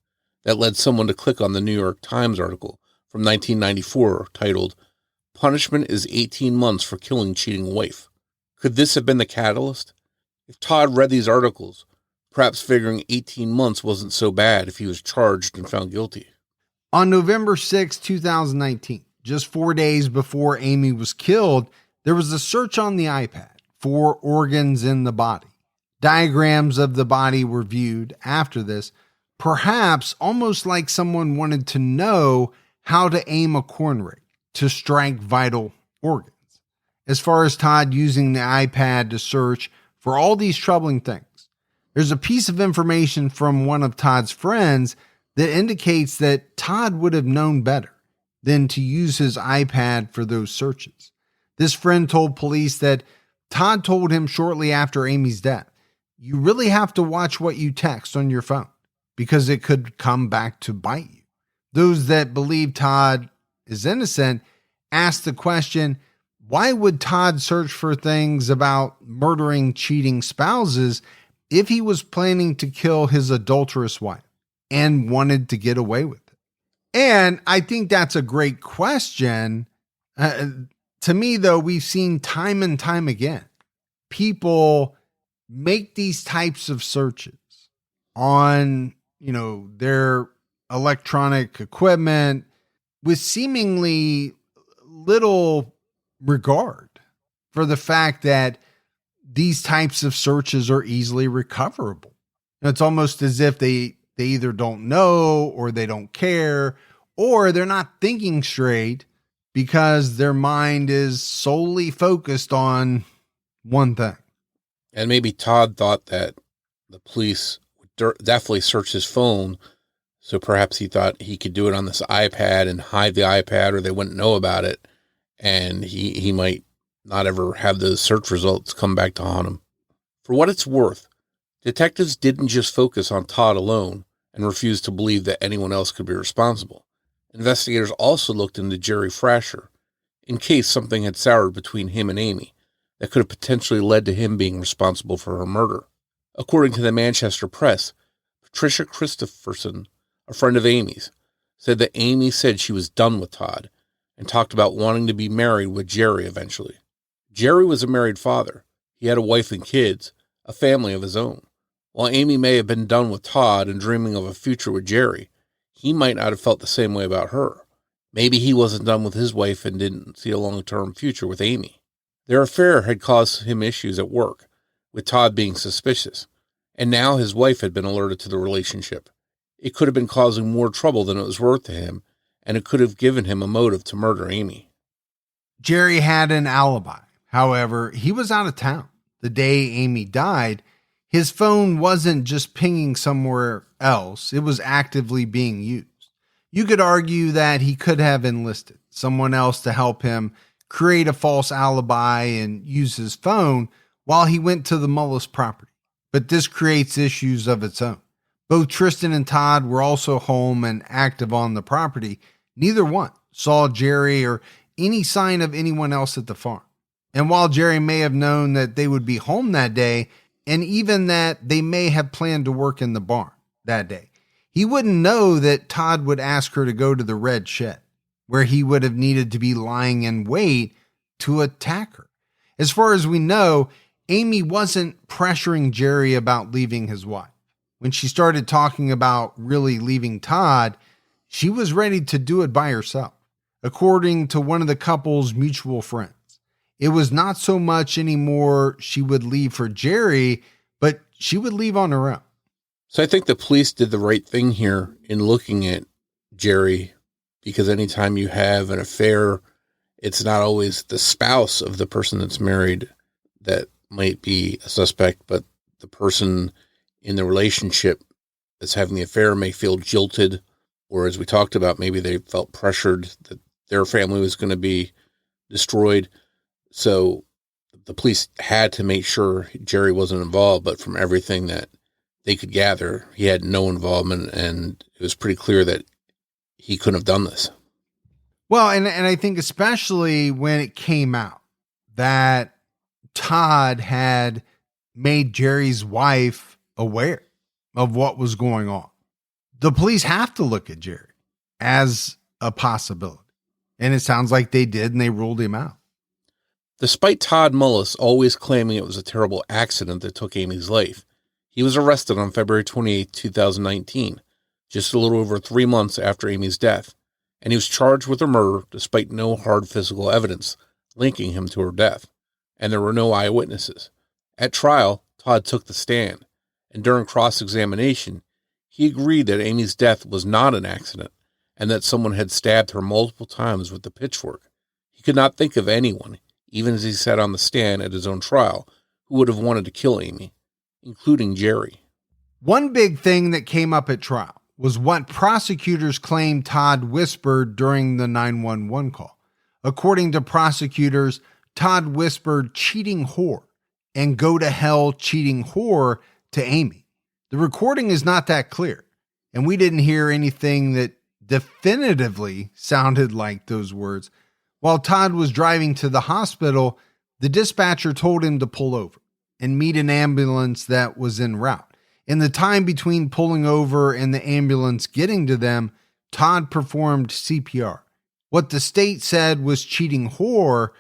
that led someone to click on the New York Times article from 1994 titled, "Punishment is 18 months for killing cheating wife." Could this have been the catalyst? If Todd read these articles, perhaps figuring 18 months wasn't so bad if he was charged and found guilty. On November 6, 2019, just 4 days before Amy was killed, there was a search on the iPad for organs in the body. Diagrams of the body were viewed after this, perhaps almost like someone wanted to know how to aim a corn rake to strike vital organs. As far as Todd using the iPad to search for all these troubling things, there's a piece of information from one of Todd's friends that indicates that Todd would have known better than to use his iPad for those searches. This friend told police that Todd told him shortly after Amy's death, "You really have to watch what you text on your phone because it could come back to bite you." Those that believe Todd is innocent ask the question, why would Todd search for things about murdering cheating spouses if he was planning to kill his adulterous wife and wanted to get away with it? And I think that's a great question. To me, though, we've seen time and time again, people make these types of searches on, their electronic equipment with seemingly little regard for the fact that these types of searches are easily recoverable. It's almost as if they either don't know or they don't care, or they're not thinking straight because their mind is solely focused on one thing. And maybe Todd thought that the police would definitely search his phone, so perhaps he thought he could do it on this iPad and hide the iPad, or they wouldn't know about it, and he might not ever have those search results come back to haunt him. For what it's worth, detectives didn't just focus on Todd alone and refuse to believe that anyone else could be responsible. Investigators also looked into Jerry Frasher in case something had soured between him and Amy that could have potentially led to him being responsible for her murder. According to the Manchester Press, Patricia Christopherson, a friend of Amy's, said that Amy said she was done with Todd and talked about wanting to be married with Jerry eventually. Jerry was a married father. He had a wife and kids, a family of his own. While Amy may have been done with Todd and dreaming of a future with Jerry, he might not have felt the same way about her. Maybe he wasn't done with his wife and didn't see a long-term future with Amy. Their affair had caused him issues at work, with Todd being suspicious. And now his wife had been alerted to the relationship. It could have been causing more trouble than it was worth to him, and it could have given him a motive to murder Amy. Jerry had an alibi. However, he was out of town. The day Amy died, his phone wasn't just pinging somewhere else. It was actively being used. You could argue that he could have enlisted someone else to help him create a false alibi and use his phone while he went to the Mullis property. But this creates issues of its own. Both Tristan and Todd were also home and active on the property. Neither one saw Jerry or any sign of anyone else at the farm. And while Jerry may have known that they would be home that day, and even that they may have planned to work in the barn that day, he wouldn't know that Todd would ask her to go to the red shed, where he would have needed to be lying in wait to attack her. As far as we know, Amy wasn't pressuring Jerry about leaving his wife. When she started talking about really leaving Todd, she was ready to do it by herself. According to one of the couple's mutual friends, it was not so much anymore she would leave for Jerry, but she would leave on her own. So I think the police did the right thing here in looking at Jerry, because anytime you have an affair, it's not always the spouse of the person that's married that might be a suspect, but the person in the relationship that's having the affair may feel jilted, or as we talked about, maybe they felt pressured that their family was going to be destroyed. So the police had to make sure Jerry wasn't involved, but from everything that they could gather, he had no involvement, and it was pretty clear that he couldn't have done this. Well, and I think especially when it came out that Todd had made Jerry's wife aware of what was going on, the police have to look at Jerry as a possibility. And it sounds like they did, and they ruled him out. Despite Todd Mullis always claiming it was a terrible accident that took Amy's life, he was arrested on February 28, 2019, just a little over 3 months after Amy's death, and he was charged with her murder despite no hard physical evidence linking him to her death, and there were no eyewitnesses. At trial, Todd took the stand, and during cross-examination, he agreed that Amy's death was not an accident and that someone had stabbed her multiple times with the pitchfork. He could not think of anyone, even as he sat on the stand at his own trial, who would have wanted to kill Amy, including Jerry. One big thing that came up at trial was what prosecutors claimed Todd whispered during the 911 call. According to prosecutors, Todd whispered "cheating whore" and "go to hell, cheating whore" to Amy. The recording is not that clear, and we didn't hear anything that definitively sounded like those words. While Todd was driving to the hospital, the dispatcher told him to pull over and meet an ambulance that was en route. In the time between pulling over and the ambulance getting to them, Todd performed CPR. What the state said was "cheating whore"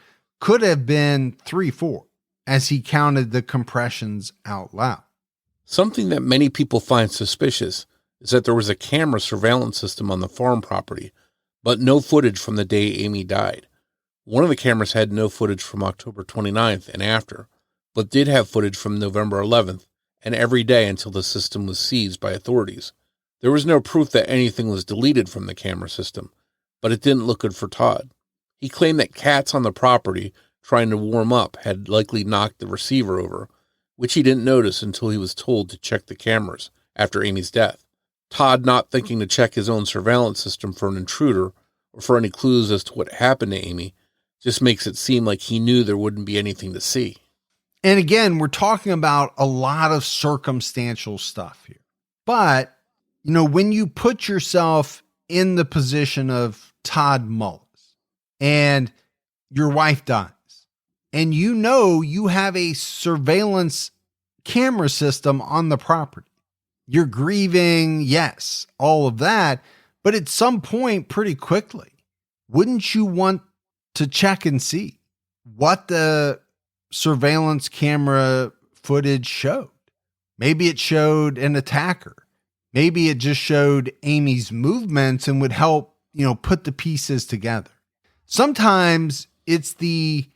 could have been 3-4, as he counted the compressions out loud. Something that many people find suspicious is that there was a camera surveillance system on the farm property, but no footage from the day Amy died. One of the cameras had no footage from October 29th and after, but did have footage from November 11th and every day until the system was seized by authorities. There was no proof that anything was deleted from the camera system, but it didn't look good for Todd. He claimed that cats on the property trying to warm up had likely knocked the receiver over, which he didn't notice until he was told to check the cameras after Amy's death. Todd not thinking to check his own surveillance system for an intruder or for any clues as to what happened to Amy just makes it seem like he knew there wouldn't be anything to see. And again, we're talking about a lot of circumstantial stuff here. But, when you put yourself in the position of Todd Mullis and your wife dies, and you have a surveillance camera system on the property, you're grieving, yes, all of that, but at some point pretty quickly, wouldn't you want to check and see what the surveillance camera footage showed? Maybe it showed an attacker. Maybe it just showed Amy's movements and would help, put the pieces together. Sometimes it's the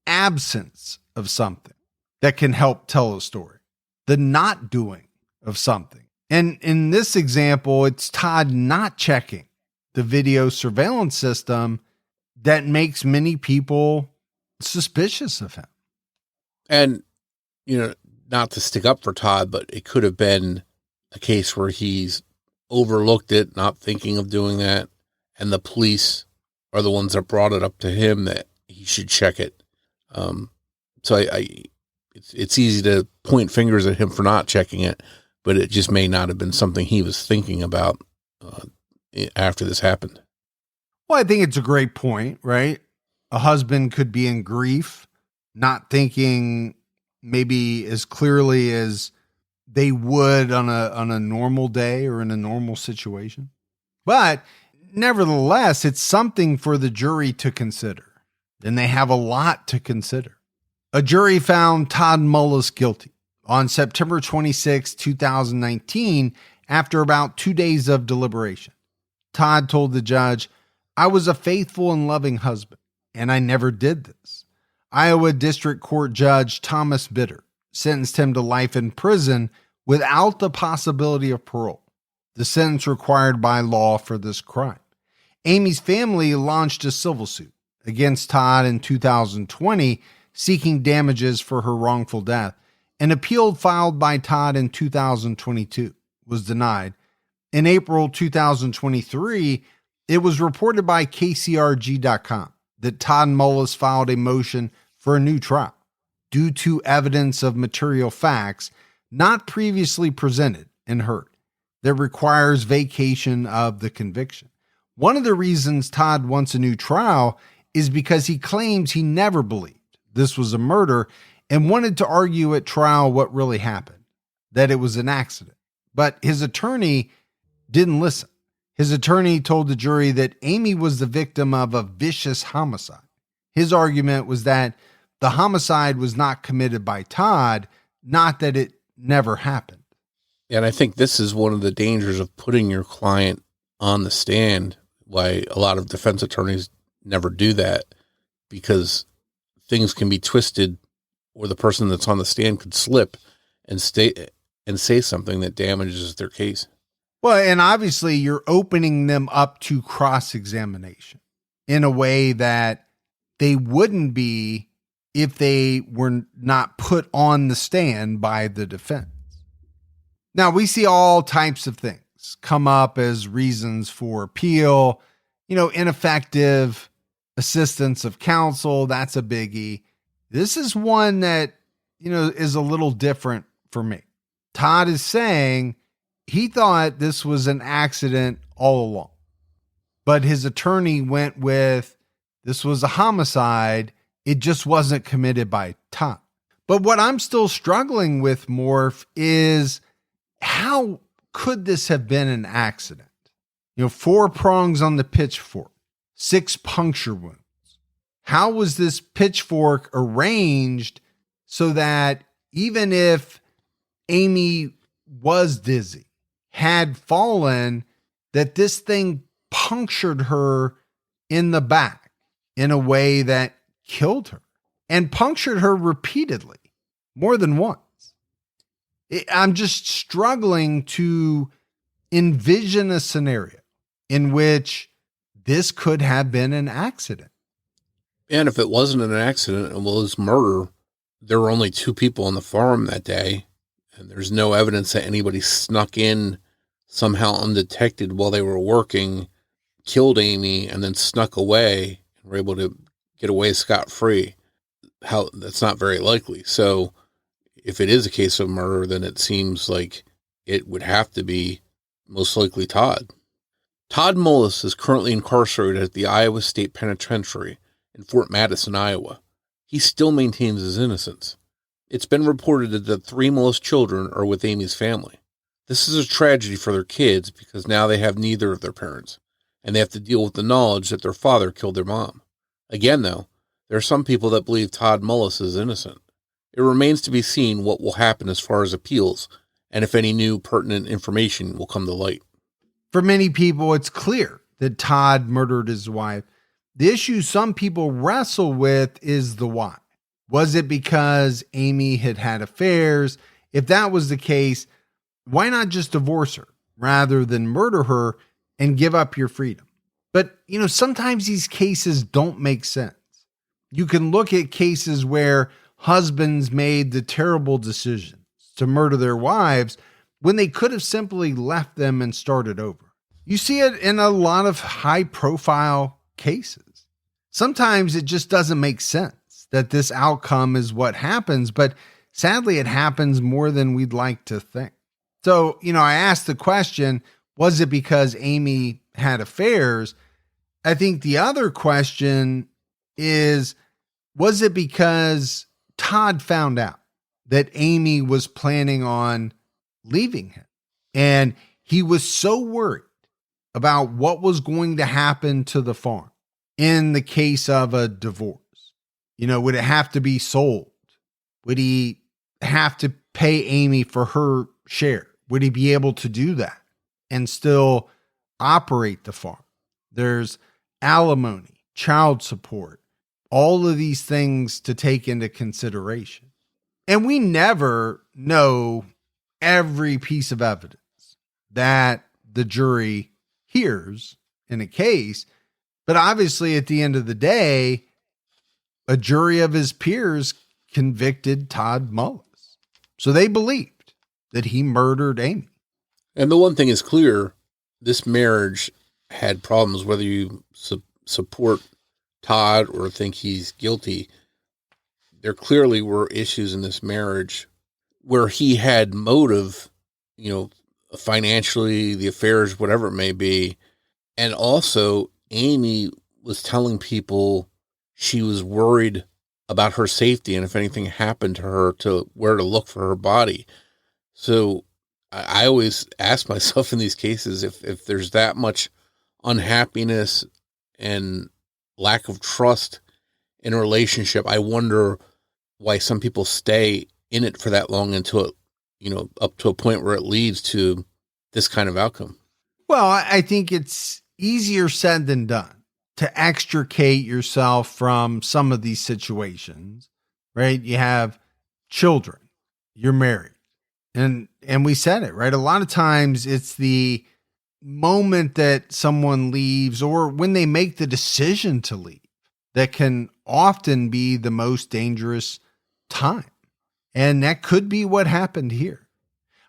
absence of something that can help tell a story. The not doing of something. And in this example, it's Todd not checking the video surveillance system that makes many people suspicious of him. And, not to stick up for Todd, but it could have been a case where he's overlooked it, not thinking of doing that. And the police are the ones that brought it up to him that he should check it. So it's easy to point fingers at him for not checking it, but it just may not have been something he was thinking about after this happened. Well, I think it's a great point, right? A husband could be in grief, not thinking maybe as clearly as they would on a normal day or in a normal situation. But nevertheless, it's something for the jury to consider. And they have a lot to consider. A jury found Todd Mullis guilty on September 26, 2019, after about 2 days of deliberation. Todd told the judge, "I was a faithful and loving husband, and I never did this." Iowa District Court Judge Thomas Bitter sentenced him to life in prison without the possibility of parole, the sentence required by law for this crime. Amy's family launched a civil suit against Todd in 2020, seeking damages for her wrongful death. An appeal filed by Todd in 2022 was denied. In April 2023, it was reported by KCRG.com that Todd Mullis filed a motion for a new trial due to evidence of material facts not previously presented and heard that requires vacation of the conviction. One of the reasons Todd wants a new trial is because he claims he never believed this was a murder and wanted to argue at trial what really happened, that it was an accident. But his attorney didn't listen. His attorney told the jury that Amy was the victim of a vicious homicide. His argument was that the homicide was not committed by Todd, not that it never happened. And I think this is one of the dangers of putting your client on the stand, why a lot of defense attorneys never do that, because things can be twisted, or the person that's on the stand could slip and say something that damages their case. Well, and obviously you're opening them up to cross-examination in a way that they wouldn't be if they were not put on the stand by the defense. Now, we see all types of things come up as reasons for appeal, ineffective assistance of counsel. That's a biggie. This is one that, is a little different for me. Todd is saying he thought this was an accident all along, but his attorney went with this was a homicide. It just wasn't committed by Todd. But what I'm still struggling with, Morf, is how could this have been an accident? 4 prongs on the pitchfork, 6 puncture wounds. How was this pitchfork arranged so that even if Amy was dizzy, had fallen, that this thing punctured her in the back in a way that killed her and punctured her repeatedly, more than once? I'm just struggling to envision a scenario in which this could have been an accident. And if it wasn't an accident and was murder, there were only 2 people on the farm that day, and there's no evidence that anybody snuck in somehow undetected while they were working, killed Amy, and then snuck away and were able to get away scot-free. That's not very likely. So if it is a case of murder, then it seems like it would have to be most likely Todd. Todd Mullis is currently incarcerated at the Iowa State Penitentiary in Fort Madison, Iowa. He still maintains his innocence. It's been reported that the 3 Mullis children are with Amy's family. This is a tragedy for their kids because now they have neither of their parents, and they have to deal with the knowledge that their father killed their mom. Again, though, there are some people that believe Todd Mullis is innocent. It remains to be seen what will happen as far as appeals, and if any new pertinent information will come to light. For many people, it's clear that Todd murdered his wife. The issue some people wrestle with is the why. Was it because Amy had had affairs? If that was the case, why not just divorce her rather than murder her and give up your freedom? But, sometimes these cases don't make sense. You can look at cases where husbands made the terrible decisions to murder their wives when they could have simply left them and started over. You see it in a lot of high-profile cases. Sometimes it just doesn't make sense that this outcome is what happens, but sadly it happens more than we'd like to think. So, I asked the question, was it because Amy had affairs? I think the other question is, was it because Todd found out that Amy was planning on leaving him? And he was so worried about what was going to happen to the farm in the case of a divorce. Would it have to be sold? Would he have to pay Amy for her share? Would he be able to do that and still operate the farm? There's alimony, child support, all of these things to take into consideration. And we never know every piece of evidence that the jury hears in a case. But obviously, at the end of the day, a jury of his peers convicted Todd Mullis. So they believed that he murdered Amy. And the one thing is clear, this marriage had problems, whether you support Todd or think he's guilty. There clearly were issues in this marriage where he had motive, financially, the affairs, whatever it may be. And also, Amy was telling people she was worried about her safety and if anything happened to her, to where to look for her body. So I always ask myself in these cases, if there's that much unhappiness and lack of trust in a relationship, I wonder why some people stay in it for that long until it, up to a point where it leads to this kind of outcome. Well, I think it's easier said than done to extricate yourself from some of these situations, right? You have children, you're married, and we said it, right? A lot of times it's the moment that someone leaves or when they make the decision to leave that can often be the most dangerous time. And that could be what happened here.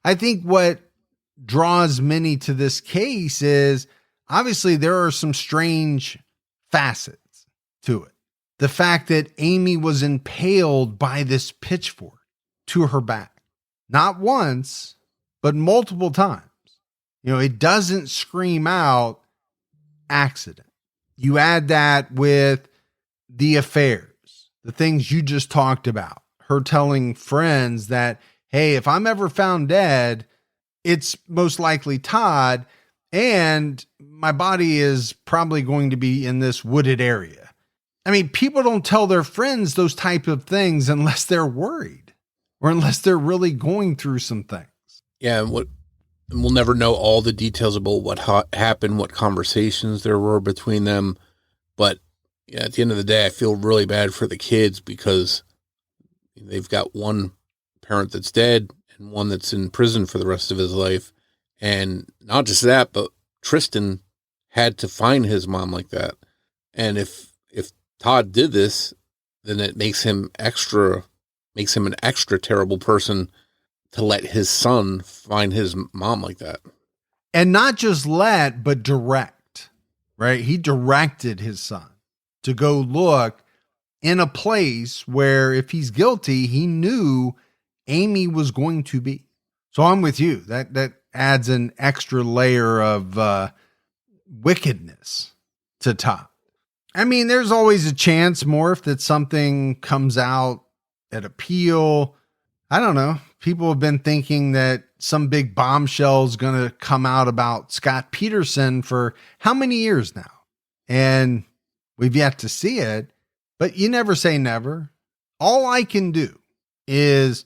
I think what draws many to this case is obviously there are some strange facets to it. The fact that Amy was impaled by this pitchfork to her back, not once, but multiple times. It doesn't scream out accident. You add that with the affairs, the things you just talked about, her telling friends that, hey, if I'm ever found dead, it's most likely Todd, and my body is probably going to be in this wooded area. I mean, people don't tell their friends those type of things unless they're worried or unless they're really going through some things. Yeah, and we'll never know all the details about what happened, what conversations there were between them. But at the end of the day, I feel really bad for the kids because they've got one parent that's dead and one that's in prison for the rest of his life. And not just that, but Tristan had to find his mom like that. And if Todd did this, then it makes him an extra terrible person to let his son find his mom like that. And not just let, but direct, right? He directed his son to go look in a place where if he's guilty, he knew Amy was going to be. So I'm with you. That adds an extra layer of wickedness to Todd. I mean, there's always a chance, Morf, that something comes out at appeal. I don't know. People have been thinking that some big bombshell is going to come out about Scott Peterson for how many years now? And we've yet to see it, but you never say never. All I can do is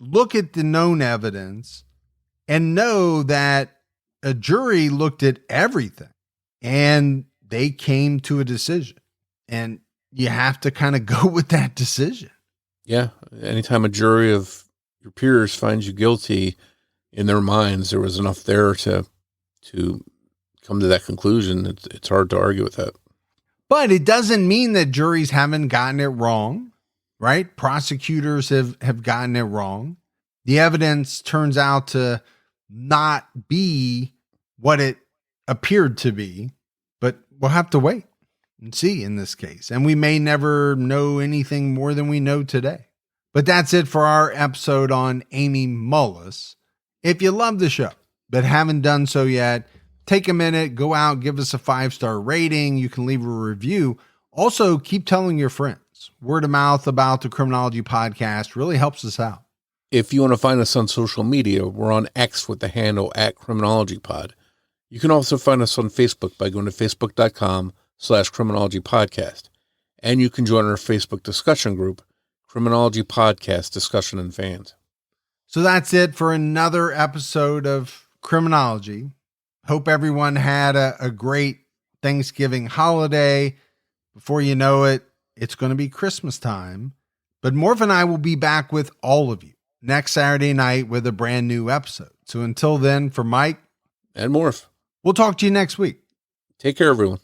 look at the known evidence and know that a jury looked at everything and they came to a decision, and you have to kind of go with that decision. Yeah. Anytime a jury of your peers finds you guilty, in their minds, there was enough there to come to that conclusion. It's hard to argue with that. But it doesn't mean that juries haven't gotten it wrong, right? Prosecutors have gotten it wrong. The evidence turns out to not be what it appeared to be, but we'll have to wait and see in this case. And we may never know anything more than we know today. But that's it for our episode on Amy Mullis. If you love the show, but haven't done so yet, take a minute, go out, give us a 5-star rating. You can leave a review. Also, keep telling your friends. Word of mouth about the Criminology podcast really helps us out. If you want to find us on social media, we're on X with the handle @CriminologyPod. You can also find us on Facebook by going to facebook.com/CriminologyPodcast. And you can join our Facebook discussion group, Criminology Podcast Discussion and Fans. So that's it for another episode of Criminology. Hope everyone had a great Thanksgiving holiday. Before you know it, it's going to be Christmas time. But Morf and I will be back with all of you next Saturday night with a brand new episode. So until then, for Mike and Morf, we'll talk to you next week. Take care, everyone.